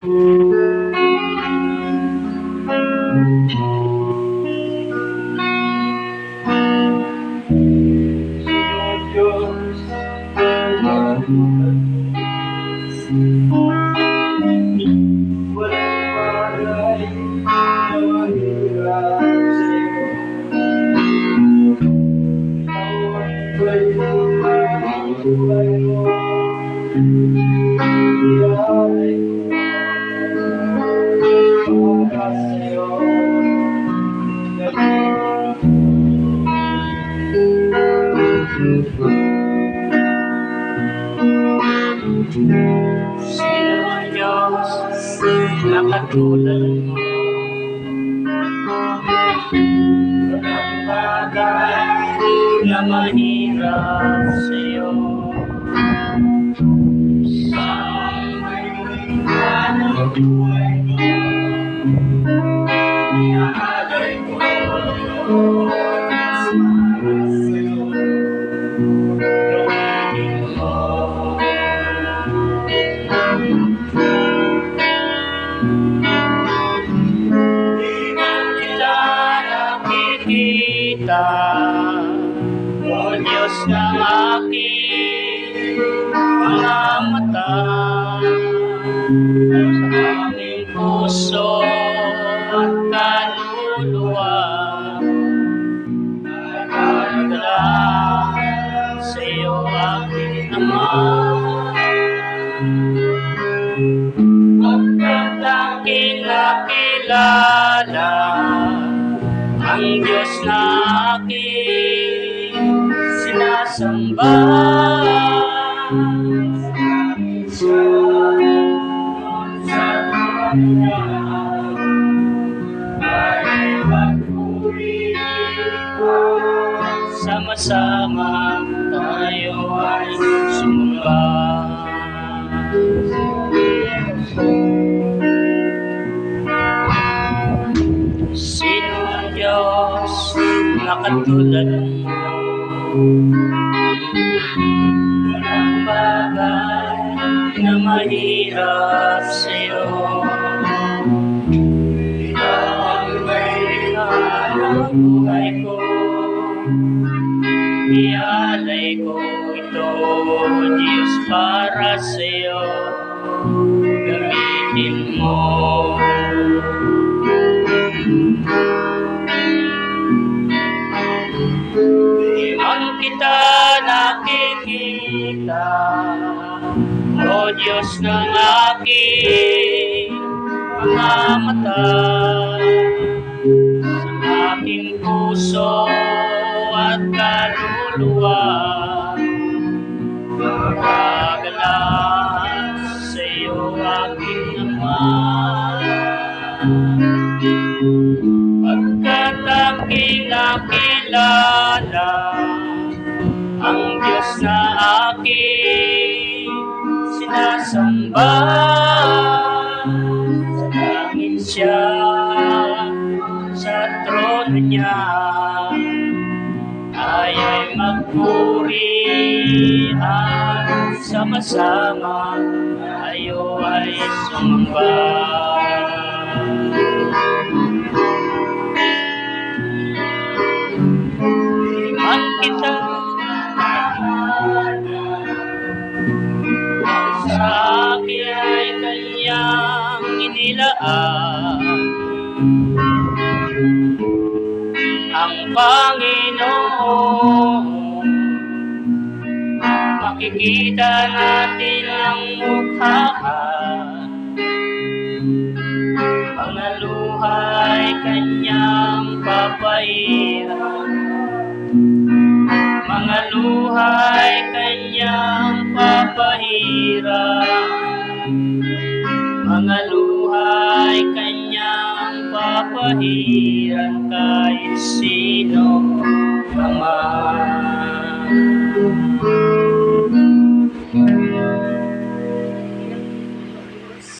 Sino ang Diyos na katulad mo? Walang bagay na mahirap sa'yo. Sa may ng buhay mo, iaalay ko para sa'yo. Gawin mo. Kita, O Diyos ng aking mga mata, sa aming puso at kaluluwa, nagdadala sa iyo aking Ama. Pagkat aking nakilala ang Diyos na aking sinasamba, siya sa kanya ay magpuri. Sama-sama tayo ay sumamba. Sino ang Diyos na katulad mo? Walang bagay na mahirap sa'yo. Ikaw ang may likha ng buhay ko, ialay ko ito, Diyos, para sa'yo. Gamitin mo. Ang kita nakikita, O Diyos ng aking mga mata, sa aking puso at kaluluwa, magagalang sa iyo aking Ama. Pagkat aking nakilala ang Diyos na aking sinasamba, sa langit siya, sa trono niya ay magpuri, at sama-sama tayo ay sumamba. Ang kita sa akin ay kanyang inilaan, ang Panginoon. Makikita natin ang mukha, mga luhay kanyang papahiran, mga luhay kanyang papahiran, mga luhay kanyang papahiran, kahit sino ka man.